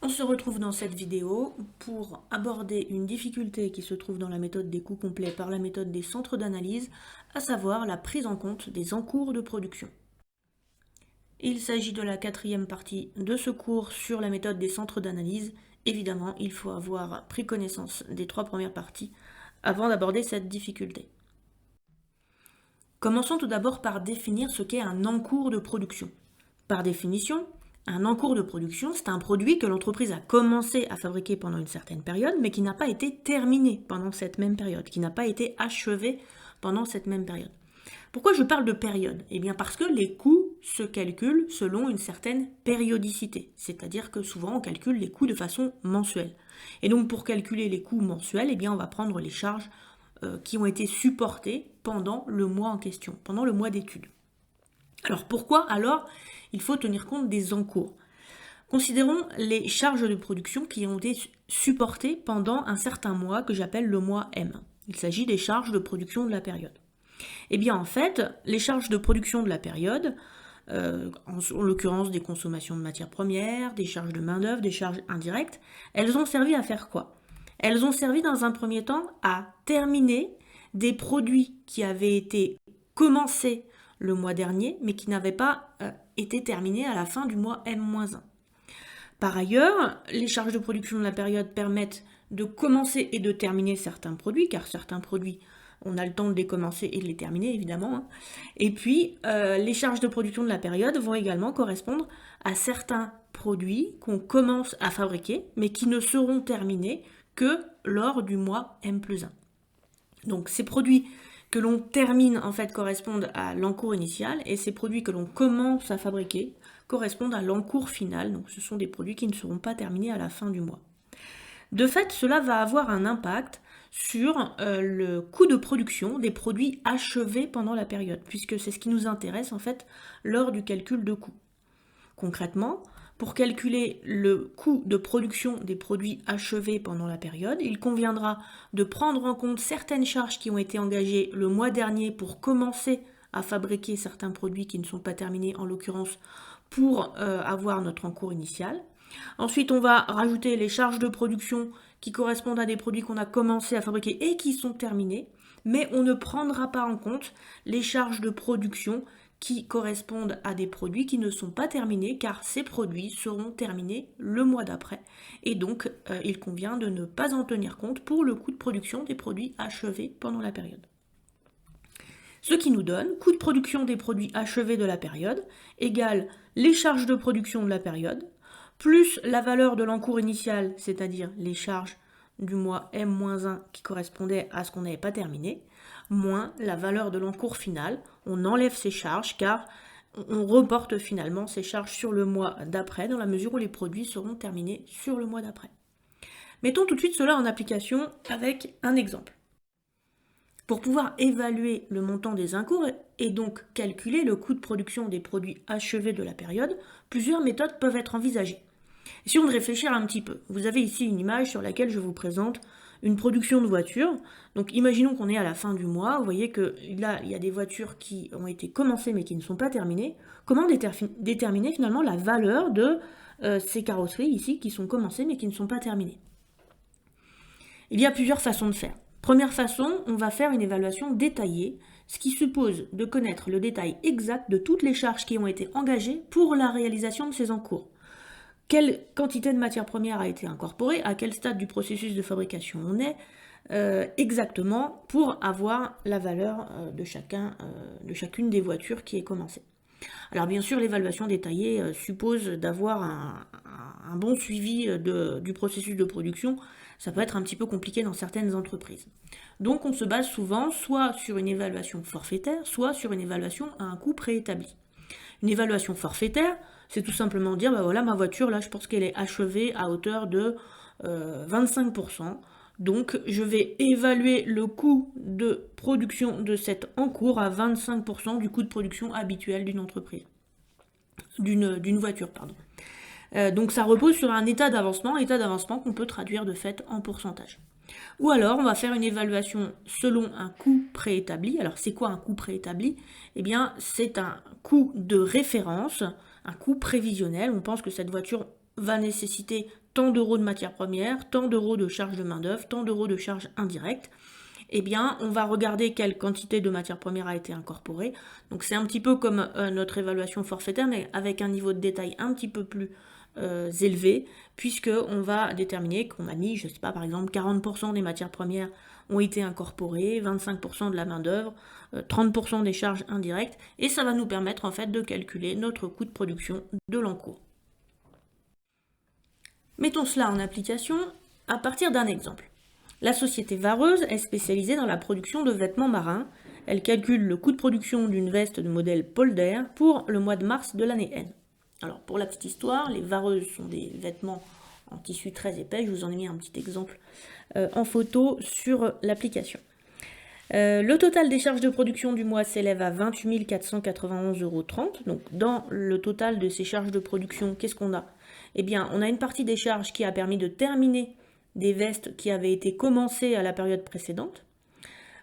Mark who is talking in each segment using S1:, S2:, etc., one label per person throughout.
S1: On se retrouve dans cette vidéo pour aborder une difficulté qui se trouve dans la méthode des coûts complets par la méthode des centres d'analyse, à savoir la prise en compte des encours de production. Il s'agit de la quatrième partie de ce cours sur la méthode des centres d'analyse. Évidemment, il faut avoir pris connaissance des trois premières parties avant d'aborder cette difficulté. Commençons tout d'abord par définir ce qu'est un encours de production. Par définition, un encours de production, c'est un produit que l'entreprise a commencé à fabriquer pendant une certaine période, mais qui n'a pas été terminé pendant cette même période, qui n'a pas été achevé pendant cette même période. Pourquoi je parle de période? Eh bien parce que les coûts se calculent selon une certaine périodicité, c'est-à-dire que souvent on calcule les coûts de façon mensuelle. Et donc pour calculer les coûts mensuels, eh bien on va prendre les charges qui ont été supportées pendant le mois en question, pendant le mois d'études. Alors pourquoi alors il faut tenir compte des encours? Considérons les charges de production qui ont été supportées pendant un certain mois que j'appelle le mois M. Il s'agit des charges de production de la période. Eh bien en fait, les charges de production de la période, en l'occurrence des consommations de matières premières, des charges de main-d'œuvre, des charges indirectes, elles ont servi à faire quoi? Elles ont servi dans un premier temps à terminer des produits qui avaient été commencés le mois dernier, mais qui n'avaient pas été terminés à la fin du mois M-1. Par ailleurs, les charges de production de la période permettent de commencer et de terminer certains produits, car certains produits, on a le temps de les commencer et de les terminer, évidemment. Et puis, les charges de production de la période vont également correspondre à certains produits qu'on commence à fabriquer, mais qui ne seront terminés que lors du mois M+1. Donc, ces produits que l'on termine en fait correspondent à l'encours initial et ces produits que l'on commence à fabriquer correspondent à l'encours final. Donc ce sont des produits qui ne seront pas terminés à la fin du mois. De fait, cela va avoir un impact sur le coût de production des produits achevés pendant la période, puisque c'est ce qui nous intéresse en fait lors du calcul de coût. Concrètement, pour calculer le coût de production des produits achevés pendant la période, il conviendra de prendre en compte certaines charges qui ont été engagées le mois dernier pour commencer à fabriquer certains produits qui ne sont pas terminés, en l'occurrence pour avoir notre encours initial. Ensuite, on va rajouter les charges de production qui correspondent à des produits qu'on a commencé à fabriquer et qui sont terminés, mais on ne prendra pas en compte les charges de production qui correspondent à des produits qui ne sont pas terminés, car ces produits seront terminés le mois d'après. Et donc, il convient de ne pas en tenir compte pour le coût de production des produits achevés pendant la période. Ce qui nous donne coût de production des produits achevés de la période égale les charges de production de la période, plus la valeur de l'encours initial, c'est-à-dire les charges du mois M-1 qui correspondaient à ce qu'on n'avait pas terminé, moins la valeur de l'encours final. On enlève ces charges car on reporte finalement ces charges sur le mois d'après dans la mesure où les produits seront terminés sur le mois d'après. Mettons tout de suite cela en application avec un exemple. Pour pouvoir évaluer le montant des encours et donc calculer le coût de production des produits achevés de la période, plusieurs méthodes peuvent être envisagées. Essayons de réfléchir un petit peu. Vous avez ici une image sur laquelle je vous présente une production de voitures. Donc imaginons qu'on est à la fin du mois. Vous voyez que là, il y a des voitures qui ont été commencées mais qui ne sont pas terminées. Comment déterminer finalement la valeur de ces carrosseries ici qui sont commencées mais qui ne sont pas terminées? Il y a plusieurs façons de faire. Première façon, on va faire une évaluation détaillée, ce qui suppose de connaître le détail exact de toutes les charges qui ont été engagées pour la réalisation de ces encours. Quelle quantité de matière première a été incorporée, à quel stade du processus de fabrication on est, exactement pour avoir la valeur de chacune des voitures qui est commencée. Alors bien sûr, l'évaluation détaillée suppose d'avoir un bon suivi du processus de production. Ça peut être un petit peu compliqué dans certaines entreprises. Donc on se base souvent soit sur une évaluation forfaitaire, soit sur une évaluation à un coût préétabli. Une évaluation forfaitaire, c'est tout simplement dire, bah voilà, ma voiture, là, je pense qu'elle est achevée à hauteur de 25%. Donc, je vais évaluer le coût de production de cet encours à 25% du coût de production habituel d'une entreprise, d'une voiture, pardon. Donc, ça repose sur un état d'avancement qu'on peut traduire de fait en pourcentage. Ou alors, on va faire une évaluation selon un coût préétabli. Alors, c'est quoi un coût préétabli? Eh bien, c'est un coût de référence, un coût prévisionnel. On pense que cette voiture va nécessiter tant d'euros de matières premières, tant d'euros de charges de main-d'œuvre, tant d'euros de charges indirectes. Eh bien, on va regarder quelle quantité de matières premières a été incorporée. Donc c'est un petit peu comme notre évaluation forfaitaire, mais avec un niveau de détail un petit peu plus élevé, puisqu'on va déterminer qu'on a mis, je ne sais pas, par exemple, 40% des matières premières ont été incorporées, 25% de la main-d'œuvre, 30% des charges indirectes, et ça va nous permettre en fait de calculer notre coût de production de l'encours. Mettons cela en application à partir d'un exemple. La société Vareuse est spécialisée dans la production de vêtements marins. Elle calcule le coût de production d'une veste de modèle Polder pour le mois de mars de l'année N. Alors pour la petite histoire, les Vareuses sont des vêtements en tissu très épais. Je vous en ai mis un petit exemple en photo sur l'application. Le total des charges de production du mois s'élève à 28 491,30 €. Donc dans le total de ces charges de production, qu'est-ce qu'on a? Eh bien, on a une partie des charges qui a permis de terminer des vestes qui avaient été commencées à la période précédente.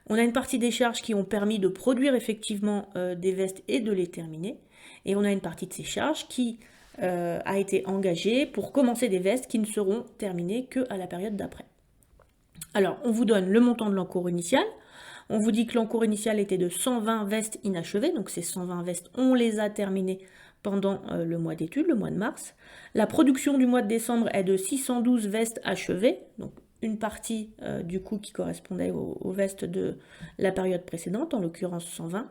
S1: On a une partie des charges qui ont permis de produire effectivement des vestes et de les terminer. Et on a une partie de ces charges qui a été engagée pour commencer des vestes qui ne seront terminées qu'à la période d'après. Alors, on vous donne le montant de l'encours initial. On vous dit que l'encours initial était de 120 vestes inachevées. Donc ces 120 vestes, on les a terminées pendant le mois d'études, le mois de mars. La production du mois de décembre est de 612 vestes achevées, donc une partie du coût qui correspondait aux vestes de la période précédente, en l'occurrence 120.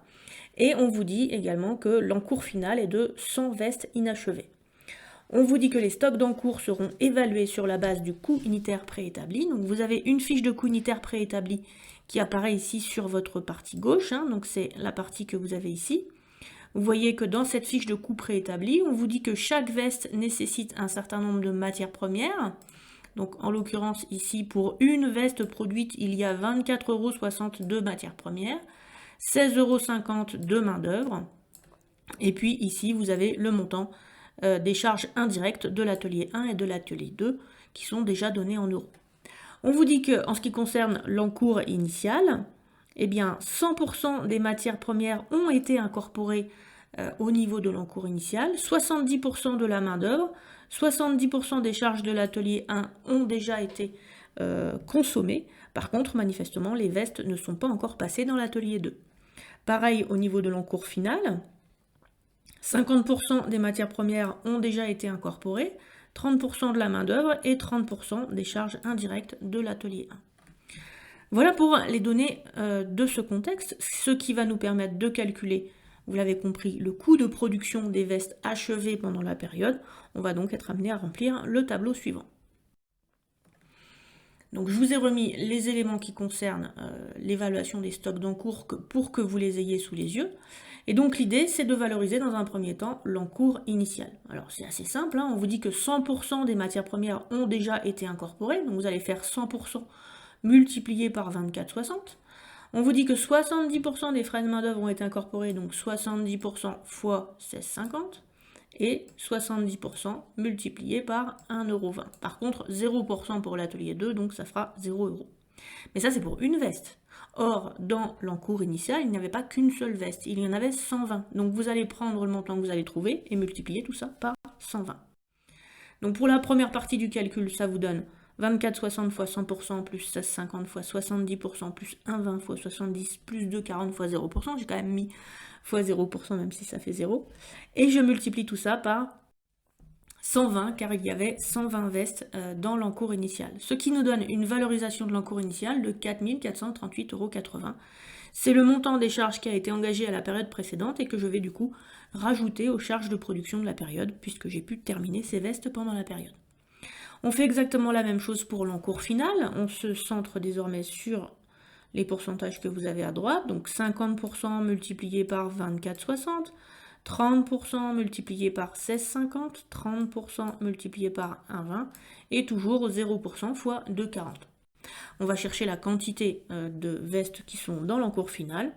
S1: Et on vous dit également que l'encours final est de 100 vestes inachevées. On vous dit que les stocks d'encours seront évalués sur la base du coût unitaire préétabli. Donc vous avez une fiche de coût unitaire préétabli qui apparaît ici sur votre partie gauche, donc c'est la partie que vous avez ici. Vous voyez que dans cette fiche de coût préétabli, on vous dit que chaque veste nécessite un certain nombre de matières premières. Donc en l'occurrence ici, pour une veste produite, il y a 24,60 € de matières premières, 16,50 € de main d'œuvre. Et puis ici, vous avez le montant des charges indirectes de l'atelier 1 et de l'atelier 2 qui sont déjà données en euros. On vous dit qu'en ce qui concerne l'encours initial, eh bien 100% des matières premières ont été incorporées au niveau de l'encours initial, 70% de la main-d'œuvre, 70% des charges de l'atelier 1 ont déjà été consommées. Par contre, manifestement, les vestes ne sont pas encore passées dans l'atelier 2. Pareil au niveau de l'encours final, 50% des matières premières ont déjà été incorporées, 30% de la main-d'œuvre et 30% des charges indirectes de l'atelier 1. Voilà pour les données de ce contexte, ce qui va nous permettre de calculer, vous l'avez compris, le coût de production des vestes achevées pendant la période. On va donc être amené à remplir le tableau suivant. Donc je vous ai remis les éléments qui concernent l'évaluation des stocks d'encours pour que vous les ayez sous les yeux. Et donc l'idée, c'est de valoriser dans un premier temps l'encours initial. Alors c'est assez simple, on vous dit que 100% des matières premières ont déjà été incorporées, donc vous allez faire 100% multiplié par 24,60. On vous dit que 70% des frais de main d'œuvre ont été incorporés, donc 70% fois 16,50 et 70% multiplié par 1,20 €. Par contre, 0% pour l'atelier 2, donc ça fera 0 €. Mais ça, c'est pour une veste. Or, dans l'encours initial, il n'y avait pas qu'une seule veste, il y en avait 120. Donc vous allez prendre le montant que vous allez trouver et multiplier tout ça par 120. Donc pour la première partie du calcul, ça vous donne 24,60 fois 100% plus 16,50 fois 70% plus 1,20 fois 70 plus 2,40 fois 0%. J'ai quand même mis fois 0% même si ça fait 0. Et je multiplie tout ça par 120 car il y avait 120 vestes dans l'encours initial. Ce qui nous donne une valorisation de l'encours initial de 4 438,80 €. C'est le montant des charges qui a été engagé à la période précédente et que je vais du coup rajouter aux charges de production de la période puisque j'ai pu terminer ces vestes pendant la période. On fait exactement la même chose pour l'encours final. On se centre désormais sur les pourcentages que vous avez à droite. Donc 50% multiplié par 24,60, 30% multiplié par 16,50, 30% multiplié par 1,20 et toujours 0% fois 2,40. On va chercher la quantité de vestes qui sont dans l'encours final.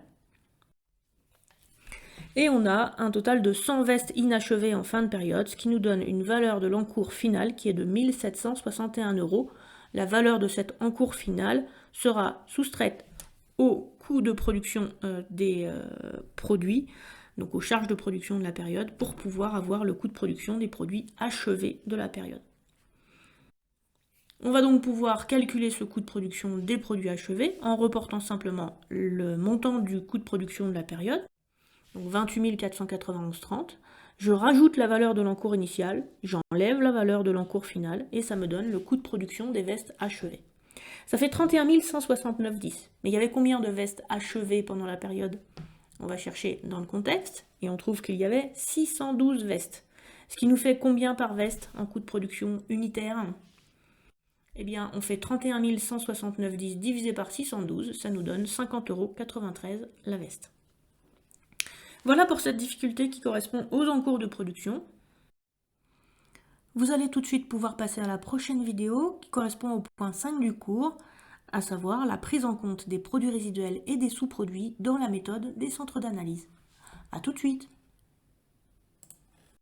S1: Et on a un total de 100 vestes inachevées en fin de période, ce qui nous donne une valeur de l'encours final qui est de 1 761 €. La valeur de cet encours final sera soustraite au coût de production des produits donc aux charges de production de la période, pour pouvoir avoir le coût de production des produits achevés de la période. On va donc pouvoir calculer ce coût de production des produits achevés en reportant simplement le montant du coût de production de la période, donc 28 491,30. Je rajoute la valeur de l'encours initial, j'enlève la valeur de l'encours final, et ça me donne le coût de production des vestes achevées. Ça fait 31 169,10. Mais il y avait combien de vestes achevées pendant la période? On va chercher dans le contexte, et on trouve qu'il y avait 612 vestes. Ce qui nous fait combien par veste en coût de production unitaire? Eh bien, on fait 31 169,10 divisé par 612, ça nous donne 50,93 € la veste. Voilà pour cette difficulté qui correspond aux encours de production. Vous allez tout de suite pouvoir passer à la prochaine vidéo qui correspond au point 5 du cours, à savoir la prise en compte des produits résiduels et des sous-produits dans la méthode des centres d'analyse. A tout de suite!